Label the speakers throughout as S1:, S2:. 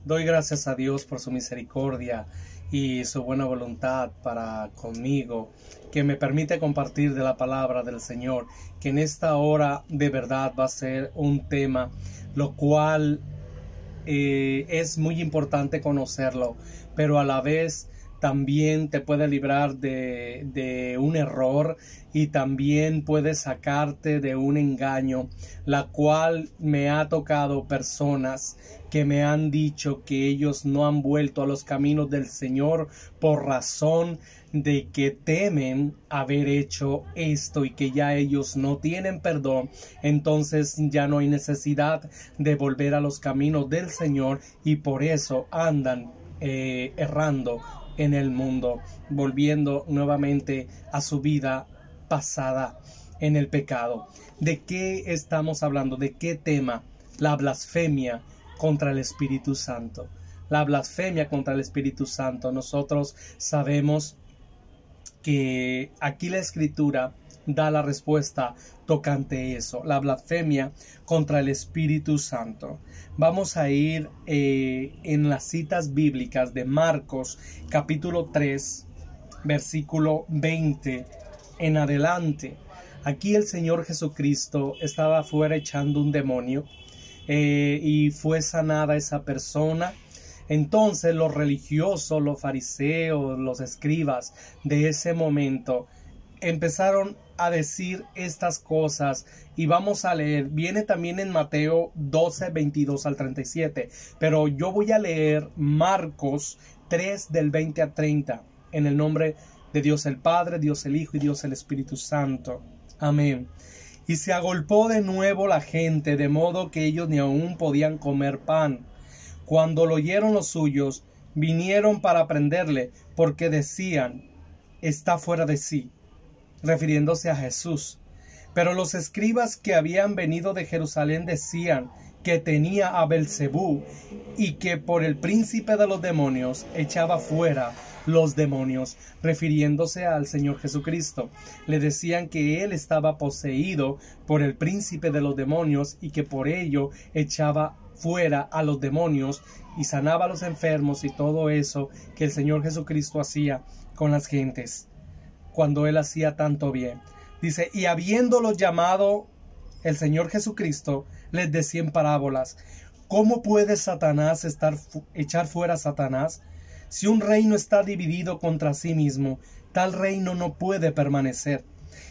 S1: Doy gracias a Dios por su misericordia y su buena voluntad para conmigo, que me permite compartir de la palabra del Señor, que en esta hora de verdad va a ser un tema, lo cual es muy importante conocerlo, pero a la vez también te puede librar de un error y también puede sacarte de un engaño, la cual me ha tocado personas que me han dicho que ellos no han vuelto a los caminos del Señor por razón de que temen haber hecho esto y que ya ellos no tienen perdón, entonces ya no hay necesidad de volver a los caminos del Señor y por eso andan errando en el mundo, volviendo nuevamente a su vida pasada en el pecado. ¿De qué estamos hablando? ¿De qué tema? La blasfemia contra el Espíritu Santo. La blasfemia contra el Espíritu Santo. Nosotros sabemos que aquí la Escritura da la respuesta tocante eso, la blasfemia contra el Espíritu Santo. Vamos a ir en las citas bíblicas de Marcos capítulo 3 versículo 20 en adelante. Aquí el Señor Jesucristo estaba afuera echando un demonio y fue sanada esa persona. Entonces los religiosos, los fariseos, los escribas de ese momento empezaron a decir estas cosas y vamos a leer, viene también en Mateo 12, 22 al 37, pero yo voy a leer Marcos 3 del 20 a 30 en el nombre de Dios el Padre, Dios el Hijo y Dios el Espíritu Santo. Amén. Y se agolpó de nuevo la gente, de modo que ellos ni aún podían comer pan. Cuando lo oyeron los suyos, vinieron para prenderle, porque decían, está fuera de sí, refiriéndose a Jesús. Pero los escribas que habían venido de Jerusalén decían que tenía a Belcebú y que por el príncipe de los demonios echaba fuera los demonios, refiriéndose al Señor Jesucristo. Le decían que él estaba poseído por el príncipe de los demonios y que por ello echaba fuera a los demonios y sanaba a los enfermos y todo eso que el Señor Jesucristo hacía con las gentes cuando él hacía tanto bien. Dice, y habiéndolos llamado el Señor Jesucristo, les decía en parábolas, ¿cómo puede Satanás echar fuera a Satanás? Si un reino está dividido contra sí mismo, tal reino no puede permanecer.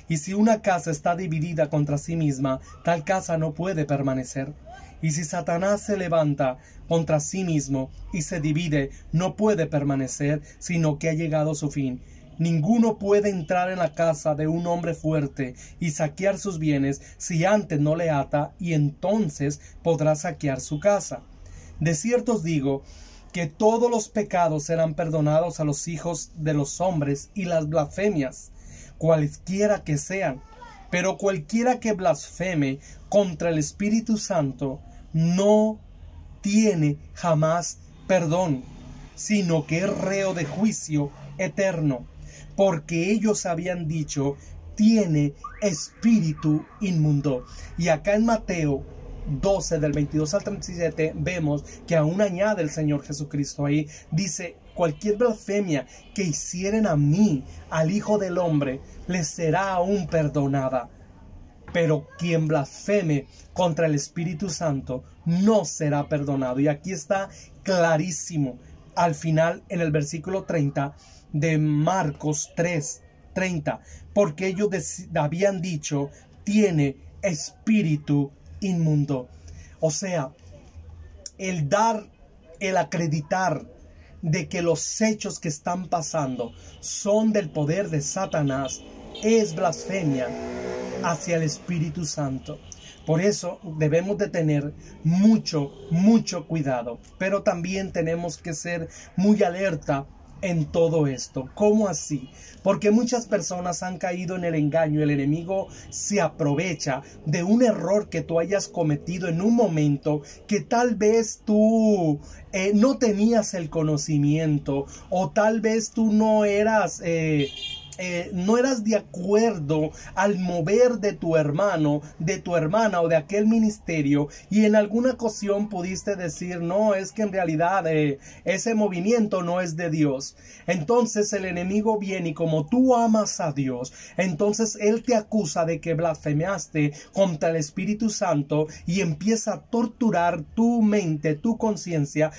S1: Y si una casa está dividida contra sí misma, tal casa no puede permanecer. Y si Satanás se levanta contra sí mismo y se divide, no puede permanecer, sino que ha llegado su fin. Ninguno puede entrar en la casa de un hombre fuerte y saquear sus bienes si antes no le ata, y entonces podrá saquear su casa. De cierto os digo que todos los pecados serán perdonados a los hijos de los hombres y las blasfemias, cualesquiera que sean, pero cualquiera que blasfeme contra el Espíritu Santo no tiene jamás perdón, sino que es reo de juicio eterno, porque ellos habían dicho, tiene espíritu inmundo. Y acá en Mateo 12 del 22 al 37 vemos que aún añade el Señor Jesucristo ahí, dice, cualquier blasfemia que hicieren a mí, al Hijo del Hombre, les será aún perdonada. Pero quien blasfeme contra el Espíritu Santo no será perdonado. Y aquí está clarísimo, al final en el versículo 30 de Marcos 3, 30, porque ellos habían dicho, tiene espíritu inmundo. O sea, el acreditar de que los hechos que están pasando son del poder de Satanás es blasfemia hacia el Espíritu Santo. Por eso debemos de tener mucho cuidado, pero también tenemos que ser muy alerta en todo esto. ¿Cómo así? Porque muchas personas han caído en el engaño. El enemigo se aprovecha de un error que tú hayas cometido en un momento que tal vez tú no tenías el conocimiento, o tal vez tú no eras no eras de acuerdo al mover de tu hermano, de tu hermana o de aquel ministerio, y en alguna ocasión pudiste decir, no, es que en realidad ese movimiento no es de Dios. Entonces el enemigo viene y como tú amas a Dios, entonces él te acusa de que blasfemaste contra el Espíritu Santo y empieza a torturar tu mente, tu conciencia,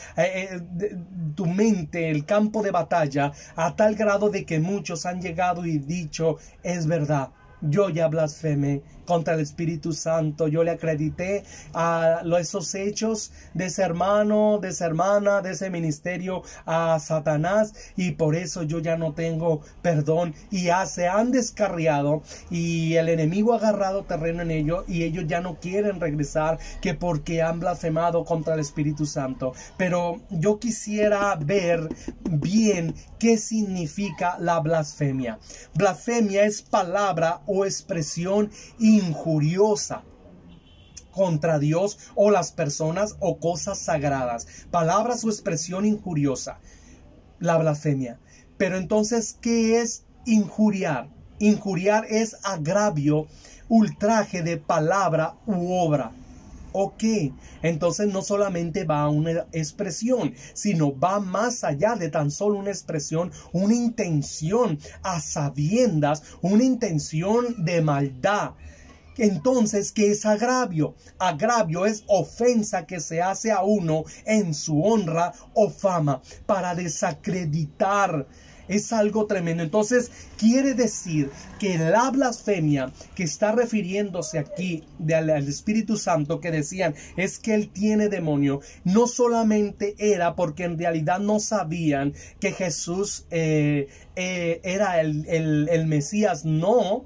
S1: tu mente, el campo de batalla, a tal grado de que muchos han llegado y dicho, es verdad, yo ya blasfemé contra el Espíritu Santo, yo le acredité a esos hechos de ese hermano, de esa hermana, de ese ministerio a Satanás, y por eso yo ya no tengo perdón, y ya se han descarriado y el enemigo ha agarrado terreno en ellos y ellos ya no quieren regresar, que porque han blasfemado contra el Espíritu Santo. Pero yo quisiera ver bien qué significa la blasfemia. Blasfemia es palabra o expresión injuriosa contra Dios o las personas o cosas sagradas. Palabras o expresión injuriosa. La blasfemia. Pero entonces, ¿qué es injuriar? Injuriar es agravio, ultraje de palabra u obra. Ok, entonces no solamente va a una expresión, sino va más allá de tan solo una expresión, una intención a sabiendas, una intención de maldad. Entonces, ¿qué es agravio? Agravio es ofensa que se hace a uno en su honra o fama para desacreditar. Es algo tremendo. Entonces, quiere decir que la blasfemia que está refiriéndose aquí al Espíritu Santo, que decían es que él tiene demonio, no solamente era porque en realidad no sabían que Jesús era el Mesías, no,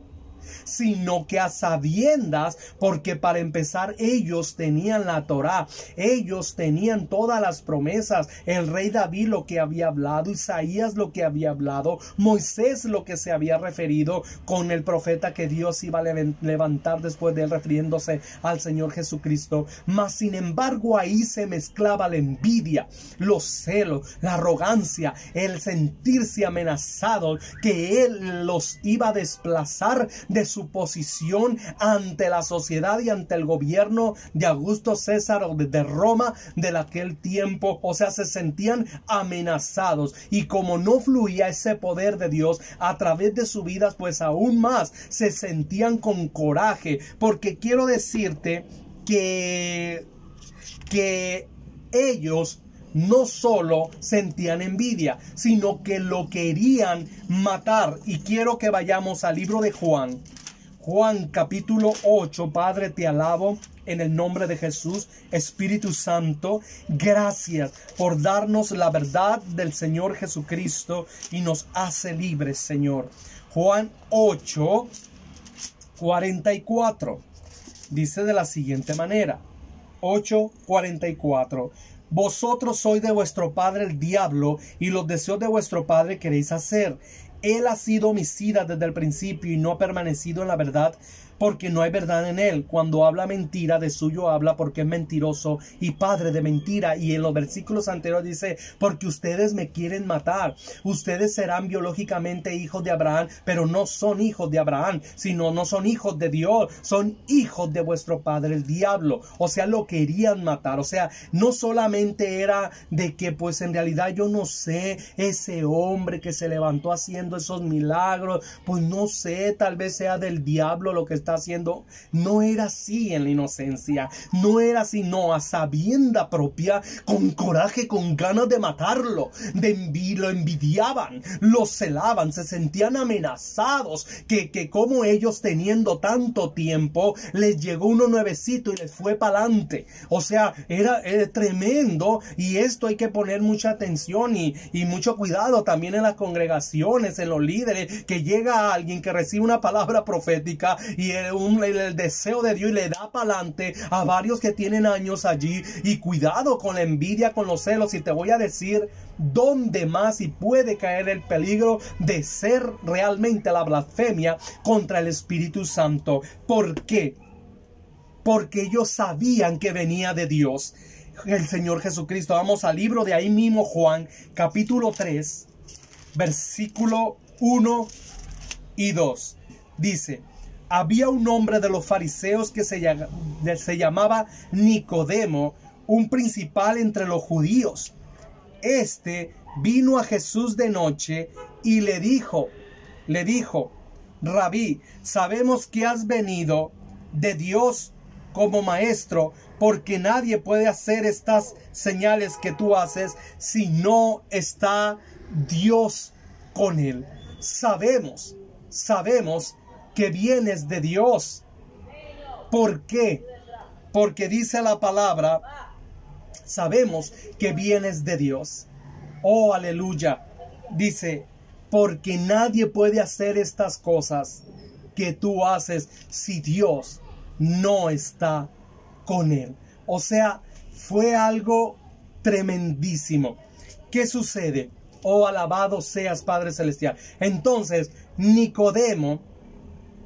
S1: sino que a sabiendas, porque para empezar ellos tenían la Torá, ellos tenían todas las promesas, el rey David lo que había hablado, Isaías lo que había hablado, Moisés lo que se había referido con el profeta que Dios iba a levantar después de él, refiriéndose al Señor Jesucristo. Mas sin embargo ahí se mezclaba la envidia, los celos, la arrogancia, el sentirse amenazados, que él los iba a desplazar de su posición ante la sociedad y ante el gobierno de Augusto César o de Roma de aquel tiempo. O sea, se sentían amenazados, y como no fluía ese poder de Dios a través de sus vidas, pues aún más se sentían con coraje, porque quiero decirte que ellos no solo sentían envidia, sino que lo querían matar. Y quiero que vayamos al libro de Juan. Juan capítulo 8. Padre, te alabo en el nombre de Jesús. Espíritu Santo, gracias por darnos la verdad del Señor Jesucristo y nos hace libres, Señor. Juan 8, 44. Dice de la siguiente manera. 8:44. Vosotros sois de vuestro padre el diablo, y los deseos de vuestro padre queréis hacer. Él ha sido homicida desde el principio y no ha permanecido en la verdad, porque no hay verdad en él. Cuando habla mentira, de suyo habla, porque es mentiroso y padre de mentira. Y en los versículos anteriores dice, porque ustedes me quieren matar. Ustedes serán biológicamente hijos de Abraham, pero no son hijos de Abraham, sino no son hijos de Dios, son hijos de vuestro padre el diablo. O sea, lo querían matar. O sea, no solamente era de que pues en realidad yo no sé, ese hombre que se levantó haciendo esos milagros, pues no sé, tal vez sea del diablo lo que está haciendo. No era así en la inocencia, no era así, no, a sabienda propia, con coraje, con ganas de matarlo, lo envidiaban, lo celaban, se sentían amenazados, que como ellos teniendo tanto tiempo, les llegó uno nuevecito y les fue para adelante. O sea, era tremendo, y esto hay que poner mucha atención y mucho cuidado también en las congregaciones, en los líderes, que llega alguien que recibe una palabra profética y el deseo de Dios y le da para adelante a varios que tienen años allí. Y cuidado con la envidia, con los celos. Y te voy a decir dónde más y puede caer el peligro de ser realmente la blasfemia contra el Espíritu Santo. ¿Por qué? Porque ellos sabían que venía de Dios el Señor Jesucristo. Vamos al libro de ahí mismo, Juan capítulo 3, versículo 1 y 2. Dice: había un hombre de los fariseos que se llamaba Nicodemo, un principal entre los judíos. Este vino a Jesús de noche y le dijo, Rabí, sabemos que has venido de Dios como maestro, porque nadie puede hacer estas señales que tú haces si no está Dios con él. Sabemos que vienes de Dios. ¿Por qué? Porque dice la palabra, sabemos que vienes de Dios. Oh, aleluya. Dice, porque nadie puede hacer estas cosas que tú haces si Dios no está con él. O sea, fue algo tremendísimo. ¿Qué sucede? Oh, alabado seas, Padre Celestial. Entonces, Nicodemo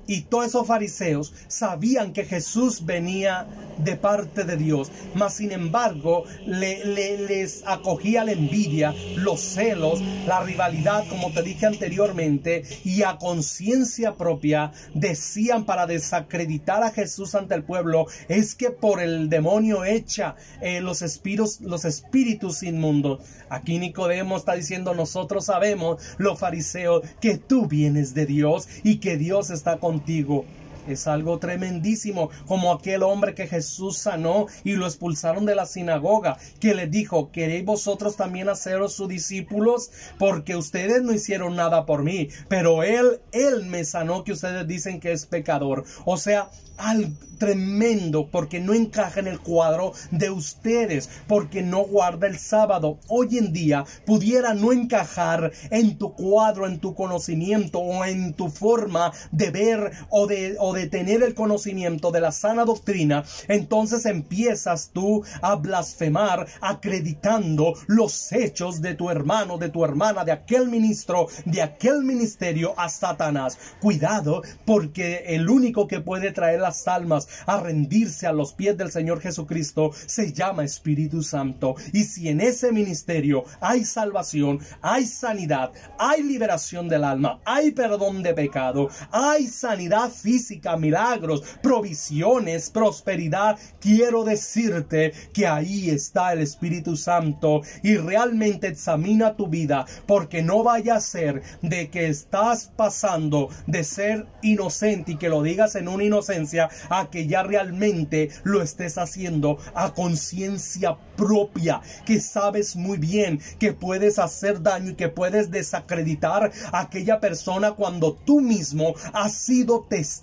S1: y todos esos fariseos sabían que Jesús venía de parte de Dios, mas sin embargo les acogía la envidia, los celos, la rivalidad, como te dije anteriormente, y a conciencia propia decían, para desacreditar a Jesús ante el pueblo, es que por el demonio echa los espíritus inmundos. Aquí Nicodemo está diciendo, nosotros sabemos, los fariseos, que tú vienes de Dios y que Dios está contigo. Es algo tremendísimo, como aquel hombre que Jesús sanó y lo expulsaron de la sinagoga, que le dijo, ¿queréis vosotros también haceros sus discípulos? Porque ustedes no hicieron nada por mí, pero él me sanó, que ustedes dicen que es pecador. O sea, algo tremendo, porque no encaja en el cuadro de ustedes, porque no guarda el sábado. Hoy en día pudiera no encajar en tu cuadro, en tu conocimiento o en tu forma de ver o de tener el conocimiento de la sana doctrina. Entonces empiezas tú a blasfemar, acreditando los hechos de tu hermano, de tu hermana, de aquel ministro, de aquel ministerio, a Satanás. Cuidado, porque el único que puede traer las almas a rendirse a los pies del Señor Jesucristo se llama Espíritu Santo. Y si en ese ministerio hay salvación, hay sanidad, hay liberación del alma, hay perdón de pecado, hay sanidad física, milagros, provisiones, prosperidad, quiero decirte que ahí está el Espíritu Santo. Y realmente examina tu vida, porque no vaya a ser de que estás pasando de ser inocente y que lo digas en una inocencia a que ya realmente lo estés haciendo a conciencia propia, que sabes muy bien que puedes hacer daño y que puedes desacreditar a aquella persona cuando tú mismo has sido testigo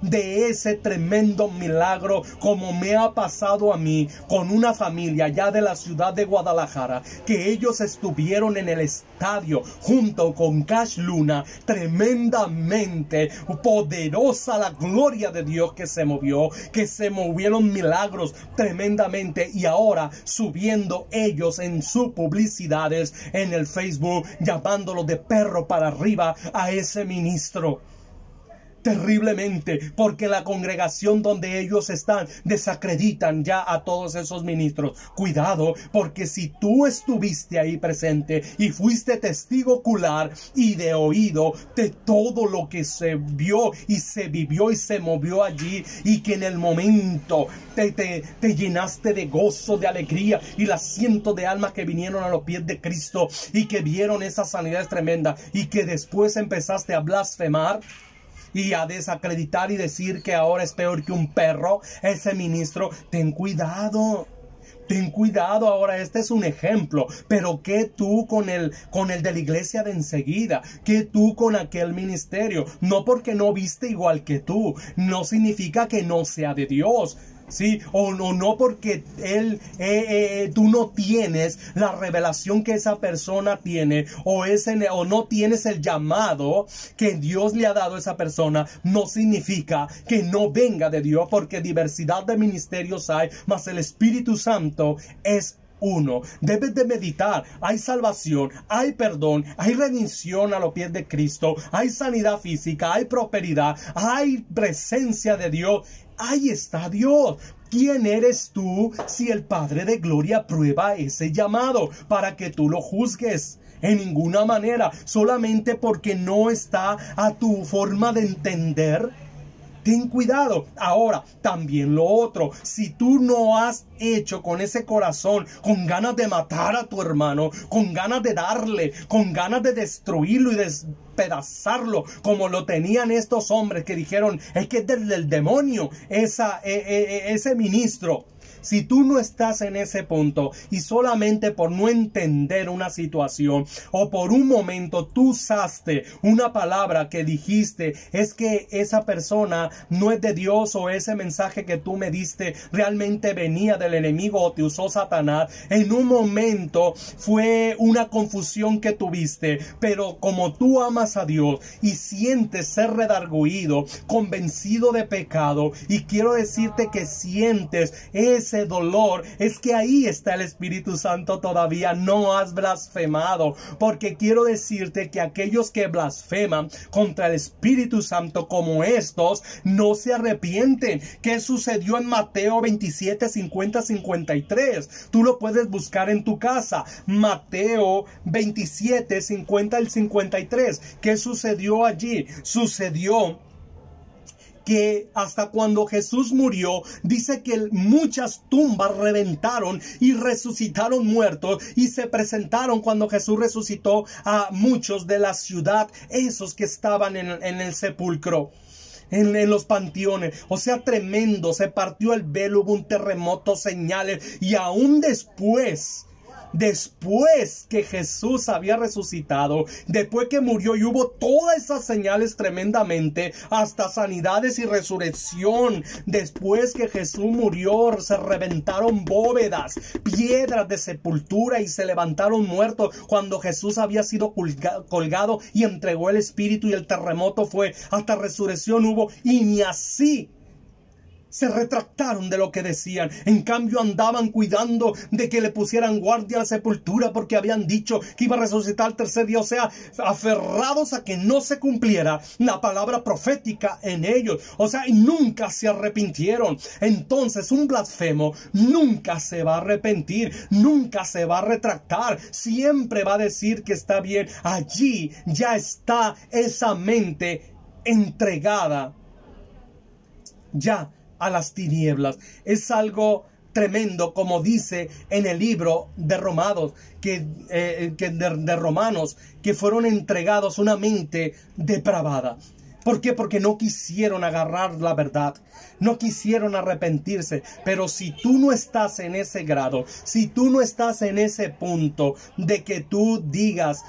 S1: de ese tremendo milagro, como me ha pasado a mí con una familia ya de la ciudad de Guadalajara, que ellos estuvieron en el estadio junto con Cash Luna. Tremendamente poderosa la gloria de Dios que se movió, que se movieron milagros tremendamente, y ahora subiendo ellos en sus publicidades en el Facebook, llamándolo de perro para arriba a ese ministro. Terriblemente, porque la congregación donde ellos están desacreditan ya a todos esos ministros. Cuidado, porque si tú estuviste ahí presente y fuiste testigo ocular y de oído de todo lo que se vio y se vivió y se movió allí, y que en el momento te llenaste de gozo, de alegría, y las cientos de almas que vinieron a los pies de Cristo y que vieron esas sanidades tremendas, y que después empezaste a blasfemar y a desacreditar y decir que ahora es peor que un perro ese ministro. Ten cuidado. Ten cuidado. Ahora este es un ejemplo, pero ¿qué tú con el de la iglesia de enseguida? ¿Qué tú con aquel ministerio? No porque no viste igual que tú, no significa que no sea de Dios. Sí, o no porque tú no tienes la revelación que esa persona tiene, o no tienes el llamado que Dios le ha dado a esa persona, no significa que no venga de Dios, porque diversidad de ministerios hay, mas el Espíritu Santo es uno. Debes de meditar. Hay salvación, hay perdón, hay redención a los pies de Cristo, hay sanidad física, hay prosperidad, hay presencia de Dios ahí está Dios. ¿Quién eres tú si el Padre de Gloria aprueba ese llamado para que tú lo juzgues? En ninguna manera, solamente porque no está a tu forma de entender. Ten cuidado. Ahora, también lo otro, si tú no has hecho con ese corazón, con ganas de matar a tu hermano, con ganas de darle, con ganas de destruirlo y despedazarlo, como lo tenían estos hombres que dijeron, es que es del demonio ese ministro. Si tú no estás en ese punto y solamente por no entender una situación o por un momento tú usaste una palabra que dijiste, es que esa persona no es de Dios, o ese mensaje que tú me diste realmente venía del enemigo o te usó Satanás, en un momento fue una confusión que tuviste, pero como tú amas a Dios y sientes ser redarguido, convencido de pecado, y quiero decirte que sientes ese dolor, es que ahí está el Espíritu Santo todavía. No has blasfemado, porque quiero decirte que aquellos que blasfeman contra el Espíritu Santo como estos no se arrepienten. ¿Qué sucedió en Mateo 27, 50, 53? Tú lo puedes buscar en tu casa. Mateo 27, 50 al 53. ¿Qué sucedió allí? Sucedió que hasta cuando Jesús murió, dice que muchas tumbas reventaron y resucitaron muertos, y se presentaron cuando Jesús resucitó a muchos de la ciudad, esos que estaban en el sepulcro, en los panteones. O sea, tremendo, se partió el velo, hubo un terremoto, señales, y aún después que Jesús había resucitado, después que murió y hubo todas esas señales tremendamente, hasta sanidades y resurrección, después que Jesús murió, se reventaron bóvedas, piedras de sepultura, y se levantaron muertos cuando Jesús había sido colgado y entregó el Espíritu, y el terremoto fue, hasta resurrección hubo, y ni así se retractaron de lo que decían. En cambio, andaban cuidando de que le pusieran guardia a la sepultura, porque habían dicho que iba a resucitar el tercer día. O sea, aferrados a que no se cumpliera la palabra profética en ellos. O sea, y nunca se arrepintieron. Entonces, un blasfemo nunca se va a arrepentir, nunca se va a retractar. Siempre va a decir que está bien. Allí ya está esa mente entregada ya a las tinieblas. Es algo tremendo, como dice en el libro de Romanos, de Romanos, que fueron entregados una mente depravada. ¿Por qué? Porque no quisieron agarrar la verdad, no quisieron arrepentirse. Pero si tú no estás en ese grado, si tú no estás en ese punto de que tú digas,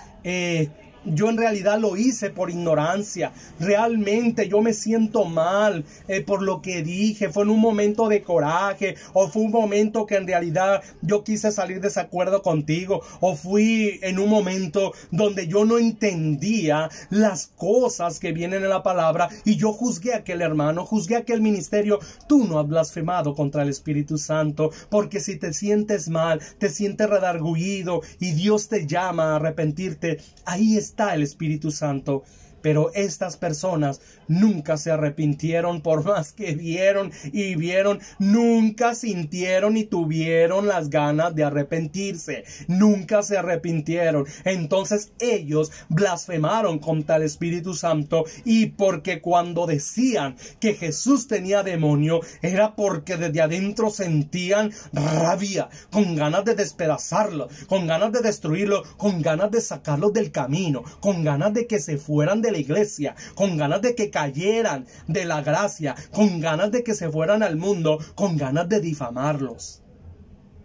S1: yo en realidad lo hice por ignorancia, realmente yo me siento mal por lo que dije, fue en un momento de coraje, o fue un momento que en realidad yo quise salir de desacuerdo contigo, o fui en un momento donde yo no entendía las cosas que vienen en la palabra, y yo juzgué a aquel hermano, juzgué a aquel ministerio. Tú no has blasfemado contra el Espíritu Santo, porque si te sientes mal, te sientes redarguido y Dios te llama a arrepentirte, ahí está el Espíritu Santo. Pero estas personas nunca se arrepintieron, por más que vieron y vieron, nunca sintieron y tuvieron las ganas de arrepentirse, nunca se arrepintieron. Entonces ellos blasfemaron contra el Espíritu Santo, y porque cuando decían que Jesús tenía demonio, era porque desde adentro sentían rabia, con ganas de despedazarlo, con ganas de destruirlo, con ganas de sacarlos del camino, con ganas de que se fueran de la iglesia, con ganas de que cayeran de la gracia, con ganas de que se fueran al mundo, con ganas de difamarlos.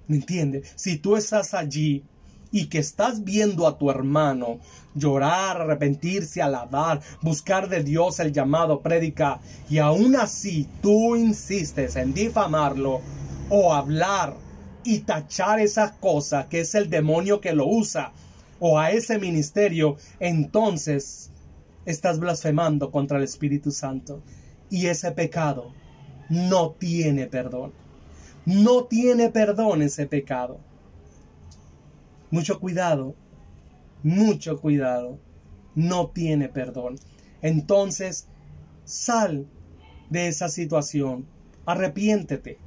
S1: ¿Me entiendes? Si tú estás allí y que estás viendo a tu hermano llorar, arrepentirse, alabar, buscar de Dios el llamado, predicar, y aún así tú insistes en difamarlo o hablar y tachar esas cosas que es el demonio que lo usa, o a ese ministerio, entonces estás blasfemando contra el Espíritu Santo, y ese pecado no tiene perdón. No tiene perdón ese pecado. Mucho cuidado, mucho cuidado. No tiene perdón. Entonces, sal de esa situación. Arrepiéntete.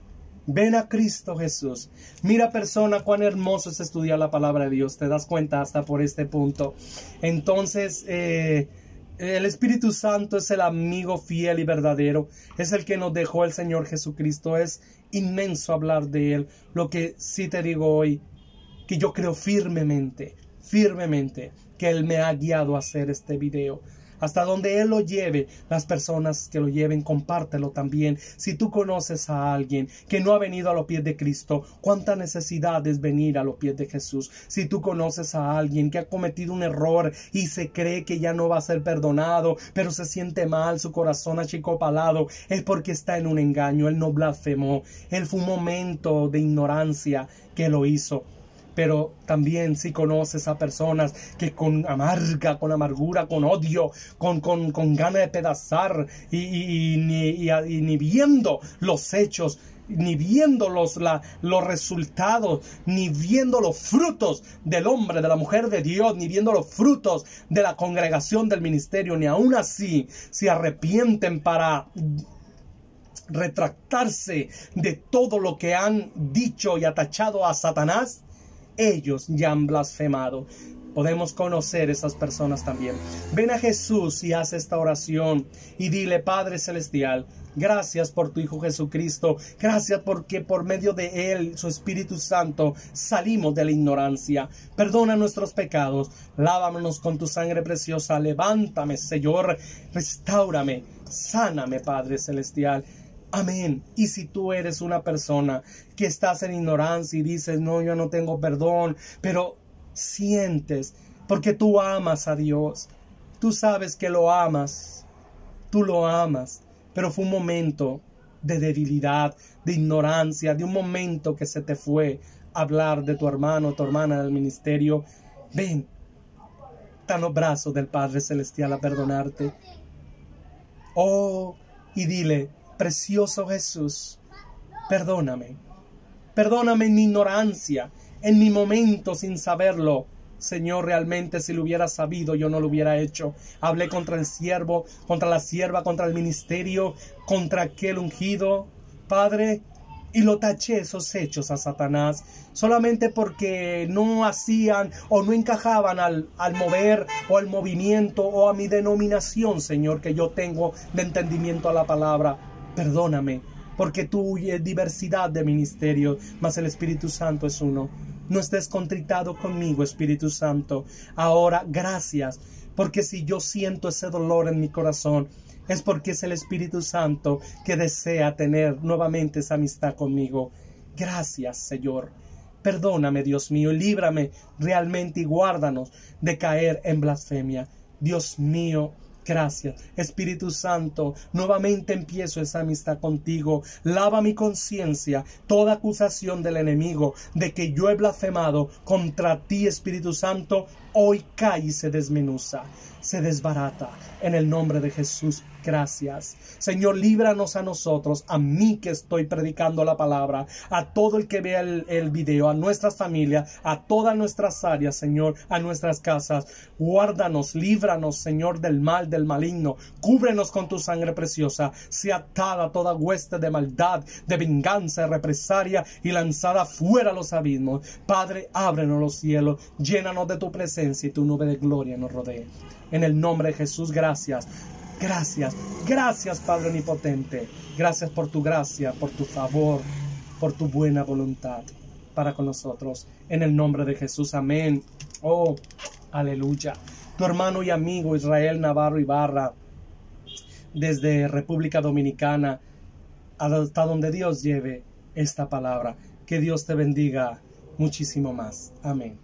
S1: Ven a Cristo Jesús. Mira, persona, cuán hermoso es estudiar la palabra de Dios. Te das cuenta hasta por este punto. Entonces, el Espíritu Santo es el amigo fiel y verdadero. Es el que nos dejó el Señor Jesucristo. Es inmenso hablar de Él. Lo que sí te digo hoy, que yo creo firmemente que Él me ha guiado a hacer este video. Hasta donde Él lo lleve, las personas que lo lleven, compártelo también. Si tú conoces a alguien que no ha venido a los pies de Cristo, cuánta necesidad es venir a los pies de Jesús. Si tú conoces a alguien que ha cometido un error y se cree que ya no va a ser perdonado, pero se siente mal, su corazón achicopalado, es porque está en un engaño. Él no blasfemó. Él fue un momento de ignorancia que lo hizo. Pero también si conoces a personas que con amargura, con odio, con ganas de pedazar y ni viendo los hechos, ni viendo los resultados, ni viendo los frutos del hombre, de la mujer de Dios, ni viendo los frutos de la congregación del ministerio, ni aún así se arrepienten para retractarse de todo lo que han dicho y atachado a Satanás, ellos ya han blasfemado. Podemos conocer esas personas también. Ven a Jesús y haz esta oración y dile: Padre Celestial, gracias por tu Hijo Jesucristo. Gracias porque por medio de Él, su Espíritu Santo, salimos de la ignorancia. Perdona nuestros pecados. Lávanos con tu sangre preciosa. Levántame, Señor. Restáurame. Sáname, Padre Celestial. Amén. Y si tú eres una persona que estás en ignorancia y dices: no, yo no tengo perdón, pero sientes, porque tú amas a Dios, tú sabes que lo amas, tú lo amas, pero fue un momento de debilidad, de ignorancia, de un momento que se te fue hablar de tu hermano o tu hermana del ministerio. Ven, está en los brazos del Padre Celestial a perdonarte. Oh, y dile: precioso Jesús, perdóname. Perdóname en mi ignorancia, en mi momento sin saberlo. Señor, realmente si lo hubiera sabido, yo no lo hubiera hecho. Hablé contra el siervo, contra la sierva, contra el ministerio, contra aquel ungido, Padre, y lo taché esos hechos a Satanás, solamente porque no hacían o no encajaban al mover o al movimiento o a mi denominación, Señor, que yo tengo de entendimiento a la palabra. Perdóname, porque tú es diversidad de ministerios, mas el Espíritu Santo es uno. No estés contritado conmigo, Espíritu Santo. Ahora, gracias, porque si yo siento ese dolor en mi corazón, es porque es el Espíritu Santo que desea tener nuevamente esa amistad conmigo. Gracias, Señor. Perdóname, Dios mío, y líbrame realmente y guárdanos de caer en blasfemia. Dios mío, gracias. Espíritu Santo, nuevamente empiezo esa amistad contigo. Lava mi conciencia, toda acusación del enemigo de que yo he blasfemado contra ti, Espíritu Santo, hoy cae y se desmenuza, se desbarata. En el nombre de Jesús, gracias. Señor, líbranos a nosotros, a mí que estoy predicando la palabra, a todo el que vea el video, a nuestras familias, a todas nuestras áreas, Señor, a nuestras casas. Guárdanos, líbranos, Señor, del mal, del maligno. Cúbrenos con tu sangre preciosa. Sea atada toda hueste de maldad, de venganza, de represalia y lanzada fuera a los abismos. Padre, ábrenos los cielos, llénanos de tu presencia y tu nube de gloria nos rodee. En el nombre de Jesús, gracias. Gracias, gracias, Padre Omnipotente. Gracias por tu gracia, por tu favor, por tu buena voluntad para con nosotros. En el nombre de Jesús, amén. Oh, aleluya. Tu hermano y amigo Israel Navarro Ibarra, desde República Dominicana, hasta donde Dios lleve esta palabra. Que Dios te bendiga muchísimo más. Amén.